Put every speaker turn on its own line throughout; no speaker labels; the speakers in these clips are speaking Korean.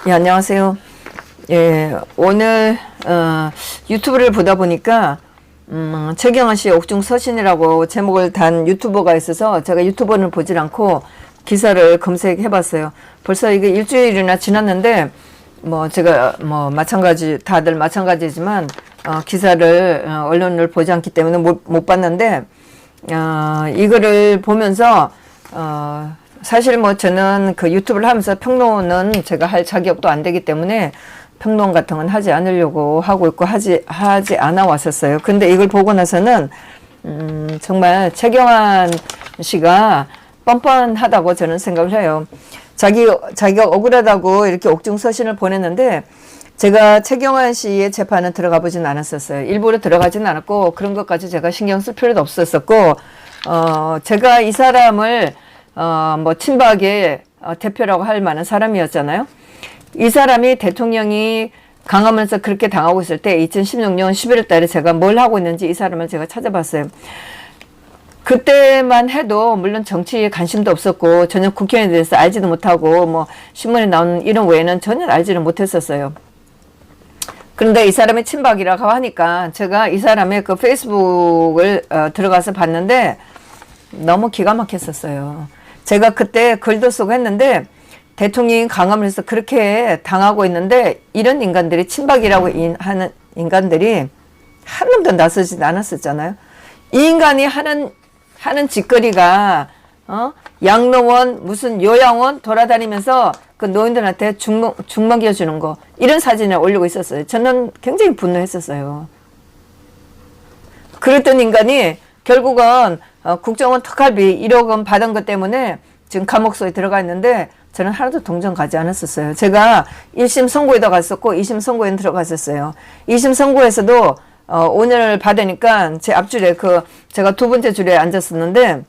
예, 안녕하세요. 예, 오늘 유튜브를 보다 보니까 최경환 씨 옥중서신이라고 제목을 단 유튜버가 있어서 제가 유튜버는 보질 않고 기사를 검색해 봤어요. 벌써 이게 일주일이나 지났는데 제가 다들 마찬가지지만 기사를 언론을 보지 않기 때문에 못 봤는데 이거를 보면서 사실 저는 그 유튜브를 하면서 평론은 제가 할 자격도 안 되기 때문에 평론 같은 건 하지 않으려고 하고 있고 하지 않아 왔었어요. 근데 이걸 보고 나서는 정말 최경환 씨가 뻔뻔하다고 저는 생각을 해요. 자기가 억울하다고 이렇게 옥중서신을 보냈는데 제가 최경환 씨의 재판은 들어가 보진 않았었어요. 일부러 들어가진 않았고 그런 것까지 제가 신경 쓸 필요도 없었었고 제가 이 사람을 친박의 대표라고 할 만한 사람이었잖아요. 이 사람이 대통령이 강하면서 그렇게 당하고 있을 때 2016년 11월 달에 제가 뭘 하고 있는지 이 사람을 제가 찾아봤어요. 그때만 해도 물론 정치에 관심도 없었고 전혀 국회의원에 대해서 알지도 못하고 신문에 나오는 이런 외에는 전혀 알지를 못했었어요. 그런데 이 사람이 친박이라고 하니까 제가 이 사람의 그 페이스북을 들어가서 봤는데 너무 기가 막혔었어요. 제가 그때 글도 쓰고 했는데 대통령이 강함을 해서 그렇게 당하고 있는데 이런 인간들이 친박이라고 하는 인간들이 한 놈도 나서지 않았었잖아요. 이 인간이 하는 짓거리가 양로원 무슨 요양원 돌아다니면서 그 노인들한테 죽 먹여주는 거 이런 사진을 올리고 있었어요. 저는 굉장히 분노했었어요. 그랬던 인간이 결국은 국정원 특활비 1억 원 받은 것 때문에 지금 감옥소에 들어가 있는데 저는 하나도 동정 가지 않았었어요. 제가 1심 선고에도 갔었고 2심 선고에는 들어갔었어요. 2심 선고에서도 오늘 받으니까 제 앞줄에 제가 두 번째 줄에 앉았었는데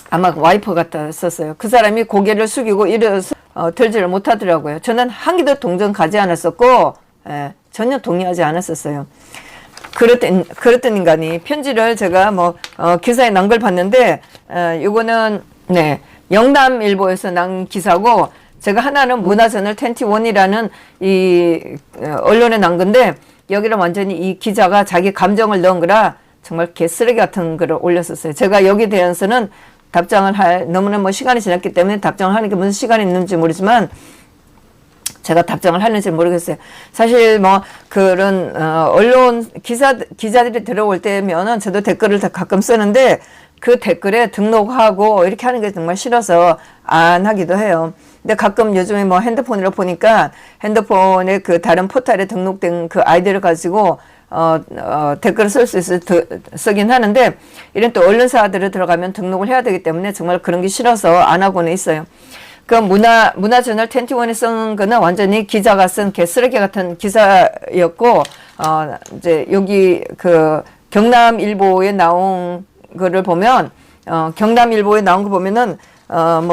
아마 와이프 같았었어요. 그 사람이 고개를 숙이고 일어서 들지를 못하더라고요. 저는 한 개도 동정 가지 않았었고 전혀 동의하지 않았었어요. 그랬던 인간이 편지를 제가 기사에 난 걸 봤는데 요거는 영남일보에서 난 기사고 제가 하나는 문화저널 21이라는 이 언론에 난 건데 여기는 완전히 이 기자가 자기 감정을 넣은 거라 정말 개쓰레기 같은 글을 올렸었어요. 제가 여기에 대해서는 답장을 너무나 시간이 지났기 때문에 답장을 하는 게 무슨 시간이 있는지 모르지만 제가 답장을 하는지 모르겠어요. 사실 그런 언론 기자들이 들어올 때면은 저도 댓글을 가끔 쓰는데 그 댓글에 등록하고 이렇게 하는 게 정말 싫어서 안 하기도 해요. 근데 가끔 요즘에 핸드폰으로 보니까 핸드폰에 그 다른 포털에 등록된 그 아이디를 가지고 댓글을 쓸 수 있어 쓰긴 하는데 이런 또 언론사들을 들어가면 등록을 해야 되기 때문에 정말 그런 게 싫어서 안 하고는 있어요. 그 문화저널 21에 쓴 거는 완전히 기자가 쓴 개쓰레기 같은 기사였고, 이제 여기 경남일보에 나온 거를 보면, 경남일보에 나온 거 보면은,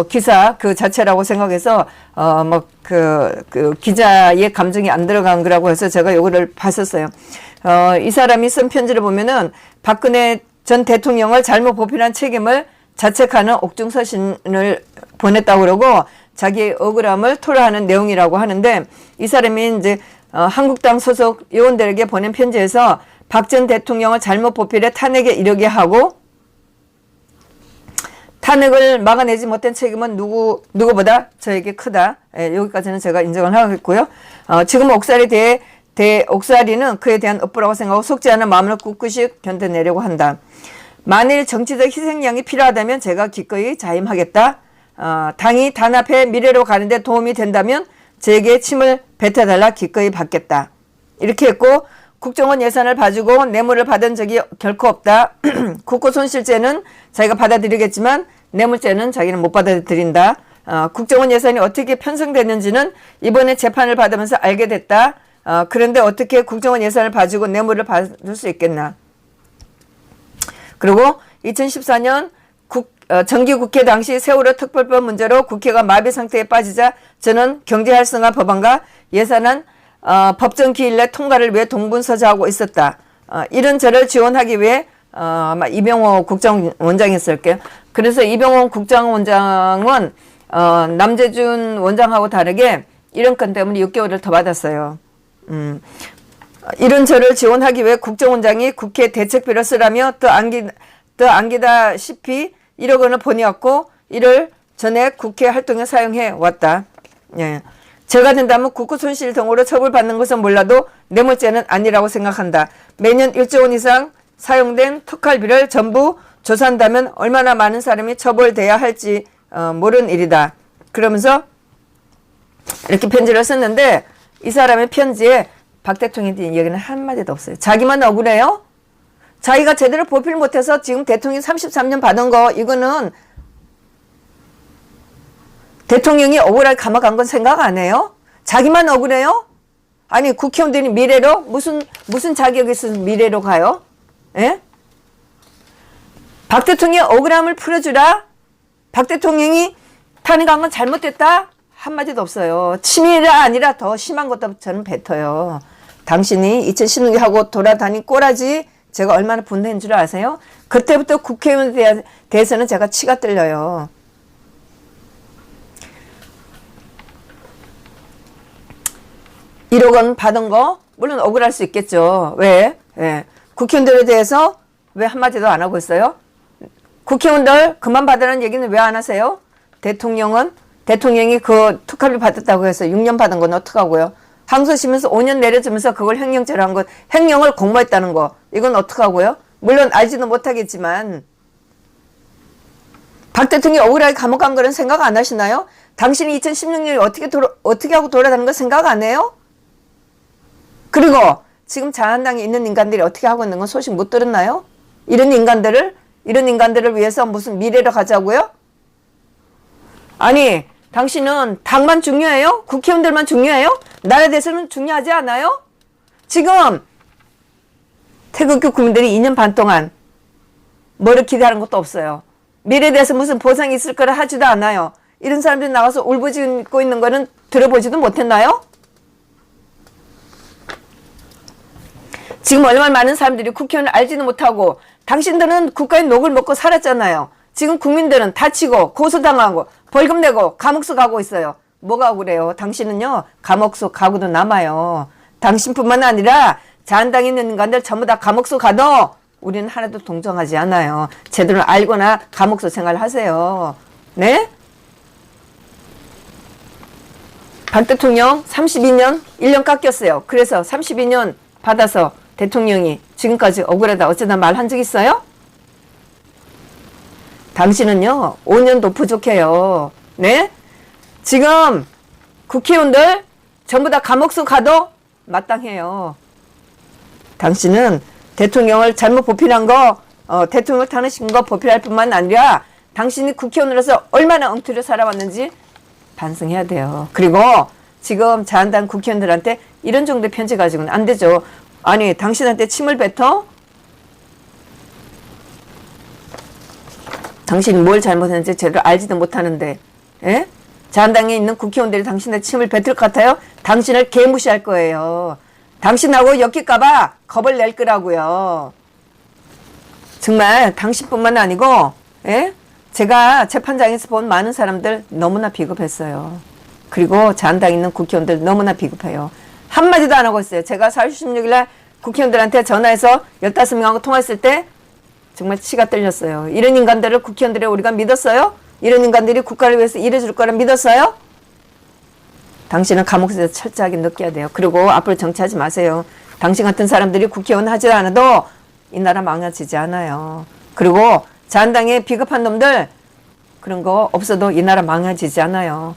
기사 그 자체라고 생각해서, 기자의 감정이 안 들어간 거라고 해서 제가 요거를 봤었어요. 이 사람이 쓴 편지를 보면은 박근혜 전 대통령을 잘못 보필한 책임을 자책하는 옥중서신을 보냈다고 그러고 자기의 억울함을 토로하는 내용이라고 하는데 이 사람이 이제 한국당 소속 의원들에게 보낸 편지에서 박 전 대통령을 잘못 보필해 탄핵에 이르게 하고 탄핵을 막아내지 못한 책임은 누구보다 저에게 크다. 여기까지는 제가 인정을 하겠고요. 지금 옥살이는 그에 대한 업보라고 생각하고 속지 않은 마음으로 꿋꿋이 견뎌내려고 한다. 만일 정치적 희생양이 필요하다면 제가 기꺼이 자임하겠다. 당이 단합해 미래로 가는데 도움이 된다면 제게 침을 뱉어달라 기꺼이 받겠다. 이렇게 했고 국정원 예산을 봐주고 뇌물을 받은 적이 결코 없다. 국고손실죄는 자기가 받아들이겠지만 뇌물죄는 자기는 못 받아들인다. 국정원 예산이 어떻게 편성됐는지는 이번에 재판을 받으면서 알게 됐다. 그런데 어떻게 국정원 예산을 봐주고 뇌물을 받을 수 있겠나. 그리고 2014년 정기국회 당시 세월호 특별법 문제로 국회가 마비 상태에 빠지자 저는 경제활성화 법안과 예산안 법정 기일 내 통과를 위해 동분서주하고 있었다. 이런 저를 지원하기 위해 아마 이병호 국정원장이었을게요. 그래서 이병호 국정원장은 남재준 원장하고 다르게 이런 건 때문에 6개월을 더 받았어요. 이런 저를 지원하기 위해 국정원장이 국회 대책비를 쓰라며 안기다시피 1억 원을 보내왔고 이를 전액 국회 활동에 사용해 왔다. 예. 제가 된다면 국고 손실 등으로 처벌받는 것은 몰라도 뇌물죄는 아니라고 생각한다. 매년 1조 원 이상 사용된 특활비를 전부 조사한다면 얼마나 많은 사람이 처벌돼야 할지 모르는 일이다. 그러면서 이렇게 편지를 썼는데 이 사람의 편지에 박 대통령에 대한 얘기는 한마디도 없어요. 자기만 억울해요? 자기가 제대로 보필 못해서 지금 대통령 33년 받은 거 이거는 대통령이 억울하게 감옥 간 건 생각 안 해요? 자기만 억울해요? 아니 국회의원들이 미래로 무슨 자격이 있어서 미래로 가요? 예? 박 대통령의 억울함을 풀어주라? 박 대통령이 탄핵한 건 잘못됐다? 한마디도 없어요. 치밀이라 아니라 더 심한 것도 저는 뱉어요. 당신이 2016년 하고 돌아다닌 꼬라지 제가 얼마나 분노한 줄 아세요? 그때부터 국회의원에 대해서는 제가 치가 떨려요. (1억 원) 받은 거 물론 억울할 수 있겠죠. 왜? 예. 국회의원들에 대해서 왜 한마디도 안 하고 있어요? 국회의원들 그만 받으라는 얘기는 왜 안 하세요? 대통령이 그 특활비 받았다고 해서 6년 받은 건 어떡하고요? 항소심에서 5년 내려주면서 그걸 횡령죄로 한 것, 횡령을 공모했다는 거 이건 어떡하고요? 물론 알지도 못하겠지만 박 대통령이 억울하게 감옥 간 거는 생각 안 하시나요? 당신이 2016년에 어떻게 하고 돌아다니는 거 생각 안 해요? 그리고 지금 자한당에 있는 인간들이 어떻게 하고 있는 건 소식 못 들었나요? 이런 인간들을 위해서 무슨 미래로 가자고요? 아니 당신은 당만 중요해요? 국회의원들만 중요해요? 나라에 대해서는 중요하지 않아요? 지금 태극기 국민들이 2년 반 동안 뭐를 기대하는 것도 없어요. 미래에 대해서 무슨 보상이 있을 거라 하지도 않아요. 이런 사람들이 나와서 울부짖고 있는 거는 들어보지도 못했나요? 지금 얼마나 많은 사람들이 국회의원을 알지도 못하고 당신들은 국가의 녹을 먹고 살았잖아요. 지금 국민들은 다치고 고소당하고 벌금 내고 감옥수 가고 있어요. 뭐가 억울해요? 당신은요 감옥수 가고도 남아요. 당신뿐만 아니라 자한당에 있는 인간들 전부 다 감옥수 가도 우리는 하나도 동정하지 않아요. 제대로 알거나 감옥수 생활 하세요. 네? 박 대통령 32년 1년 깎였어요. 그래서 32년 받아서 대통령이 지금까지 억울하다 어쩌다 말한 적 있어요? 당신은요 5년도 부족해요. 네? 지금 국회의원들 전부 다 감옥수 가도 마땅해요. 당신은 대통령을 잘못 보필한 거 대통령을 탄핵시킨 거 보필할 뿐만 아니라 당신이 국회의원으로서 얼마나 엉터리로 살아왔는지 반성해야 돼요. 그리고 지금 자한당 국회의원들한테 이런 정도의 편지 가지고는 안 되죠. 아니 당신한테 침을 뱉어? 당신이 뭘 잘못했는지 제대로 알지도 못하는데 예? 자한당에 있는 국회의원들이 당신한테 침을 뱉을 것 같아요? 당신을 개무시할 거예요. 당신하고 엮일까봐 겁을 낼 거라고요. 정말 당신뿐만 아니고 예? 제가 재판장에서 본 많은 사람들 너무나 비겁했어요. 그리고 자한당에 있는 국회의원들 너무나 비겁해요. 한마디도 안 하고 있어요. 제가 4월 16일날 국회의원들한테 전화해서 15명하고 통화했을 때 정말 치가 떨렸어요. 이런 인간들을 국회의원들이 우리가 믿었어요? 이런 인간들이 국가를 위해서 일해줄 거라 믿었어요? 당신은 감옥에서 철저하게 느껴야 돼요. 그리고 앞으로 정치하지 마세요. 당신 같은 사람들이 국회의원 하지 않아도 이 나라 망가지지 않아요. 그리고 자한당의 비겁한 놈들 그런 거 없어도 이 나라 망가지지 않아요.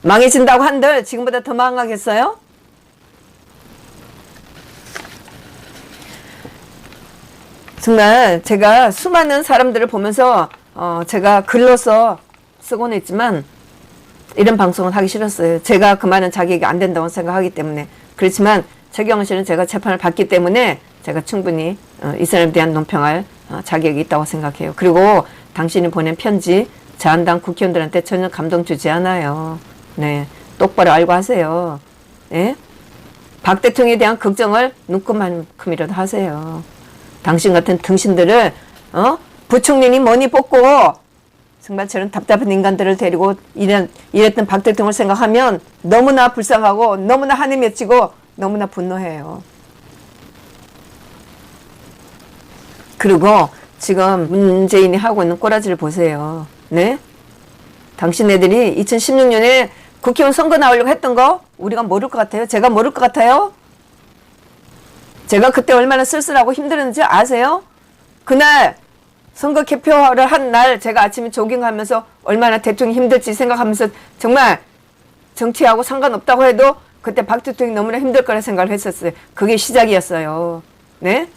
망해진다고 한들 지금보다 더 망하겠어요? 정말 제가 수많은 사람들을 보면서 제가 글로써 쓰곤 했지만 이런 방송은 하기 싫었어요. 제가 그 말은 자기에게 안 된다고 생각하기 때문에. 그렇지만 최경원 씨는 제가 재판을 받기 때문에 제가 충분히 이 사람에 대한 논평할 자격이 있다고 생각해요. 그리고 당신이 보낸 편지 자한당 국회의원들한테 전혀 감동 주지 않아요. 네, 똑바로 알고 하세요. 네? 박 대통령에 대한 걱정을 눈곱만큼이라도 하세요. 당신 같은 등신들을 부총리니 뭐니 뽑고 정말 저런 답답한 인간들을 데리고 이랬던 박 대통령을 생각하면 너무나 불쌍하고 너무나 한이 맺히고 너무나 분노해요. 그리고 지금 문재인이 하고 있는 꼬라지를 보세요. 네? 당신네들이 2016년에 국회의원 선거 나오려고 했던 거 우리가 모를 것 같아요? 제가 모를 것 같아요? 제가 그때 얼마나 쓸쓸하고 힘들었는지 아세요? 그날 선거 개표를 한 날 제가 아침에 조깅하면서 얼마나 대통령이 힘들지 생각하면서 정말 정치하고 상관없다고 해도 그때 박 대통령이 너무나 힘들 거라 생각을 했었어요. 그게 시작이었어요. 네?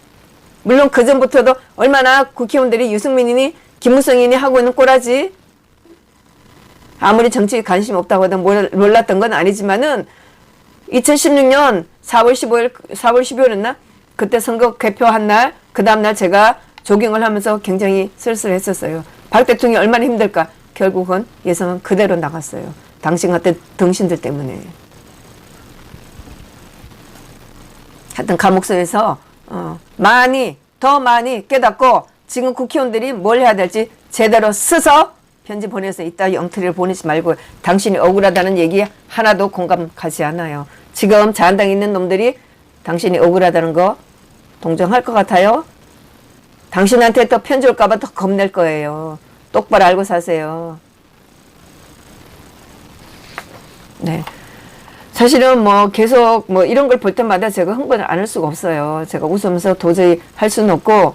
물론 그 전부터도 얼마나 국회의원들이 유승민이니 김무성이니 하고 있는 꼬라지 아무리 정치에 관심 없다고 해도 몰랐던 건 아니지만은 2016년 4월 15일이었나? 그때 선거 개표한 날, 그 다음날 제가 조깅을 하면서 굉장히 쓸쓸했었어요. 박 대통령이 얼마나 힘들까? 결국은 예상은 그대로 나갔어요. 당신 같은 등신들 때문에. 하여튼 감옥소에서 더 많이 깨닫고 지금 국회의원들이 뭘 해야 될지 제대로 써서 편지 보내서 이따 영트리를 보내지 말고 당신이 억울하다는 얘기 하나도 공감 가지 않아요. 지금 자한당에 있는 놈들이 당신이 억울하다는 거 동정할 것 같아요? 당신한테 또 편지 올까봐 더 겁낼 거예요. 똑바로 알고 사세요. 네. 사실은 뭐 계속 뭐 이런 걸 볼 때마다 제가 흥분을 안 할 수가 없어요. 제가 웃으면서 도저히 할 수는 없고,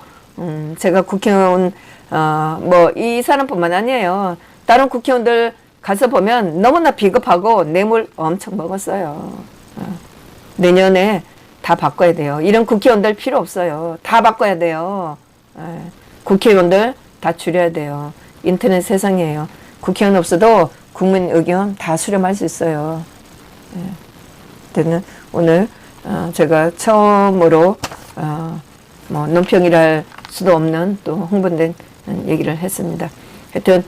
제가 국회의원, 뭐 이 사람뿐만 아니에요. 다른 국회의원들 가서 보면 너무나 비겁하고 뇌물 엄청 먹었어요. 내년에 다 바꿔야 돼요. 이런 국회의원들 필요 없어요. 다 바꿔야 돼요. 국회의원들 다 줄여야 돼요. 인터넷 세상이에요. 국회의원 없어도 국민 의견 다 수렴할 수 있어요. 오늘 제가 처음으로 뭐 논평이랄 수도 없는 또 흥분된 얘기를 했습니다. 하여튼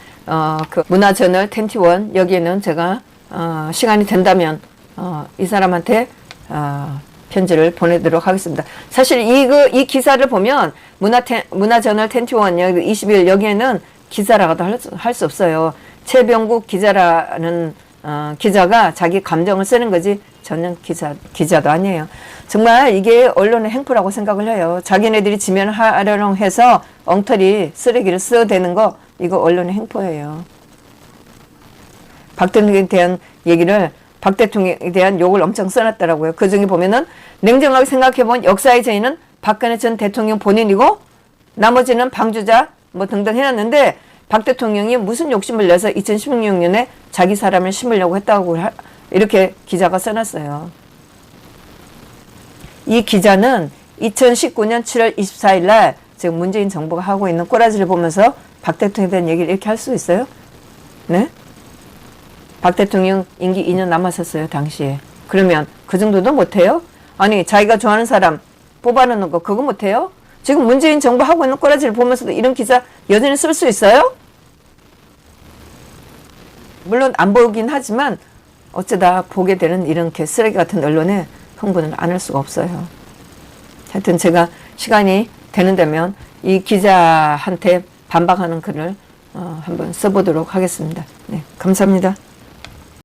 그 문화저널 21 여기에는 제가 시간이 된다면 이 사람한테 편지를 보내도록 하겠습니다. 사실 이 기사를 보면 문화저널 21 여기 20일 여기에는 기사라고도 할 수 없어요. 최병국 기자라는 기자가 자기 감정을 쓰는 거지 전혀 기자도 아니에요. 정말 이게 언론의 행포라고 생각을 해요. 자기네들이 지면을 하려고 해서 엉터리 쓰레기를 써대는 거 이거 언론의 행포예요. 박 대통령에 대한 얘기를 박 대통령에 대한 욕을 엄청 써놨더라고요. 그 중에 보면은 냉정하게 생각해본 역사의 죄인은 박근혜 전 대통령 본인이고 나머지는 방주자 뭐 등등 해놨는데 박 대통령이 무슨 욕심을 내서 2016년에 자기 사람을 심으려고 했다고 이렇게 기자가 써놨어요. 이 기자는 2019년 7월 24일 날 지금 문재인 정부가 하고 있는 꼬라지를 보면서 박 대통령에 대한 얘기를 이렇게 할 수 있어요? 네? 박 대통령 임기 2년 남았었어요, 당시에. 그러면 그 정도도 못해요? 아니, 자기가 좋아하는 사람 뽑아놓는 거 그거 못해요? 지금 문재인 정부 하고 있는 꼬라지를 보면서도 이런 기사 여전히 쓸 수 있어요? 물론 안 보긴 하지만 어쩌다 보게 되는 이런 쓰레기 같은 언론에 흥분을 안 할 수가 없어요. 하여튼 제가 시간이 되는다면 이 기자한테 반박하는 글을 한번 써보도록 하겠습니다. 네, 감사합니다.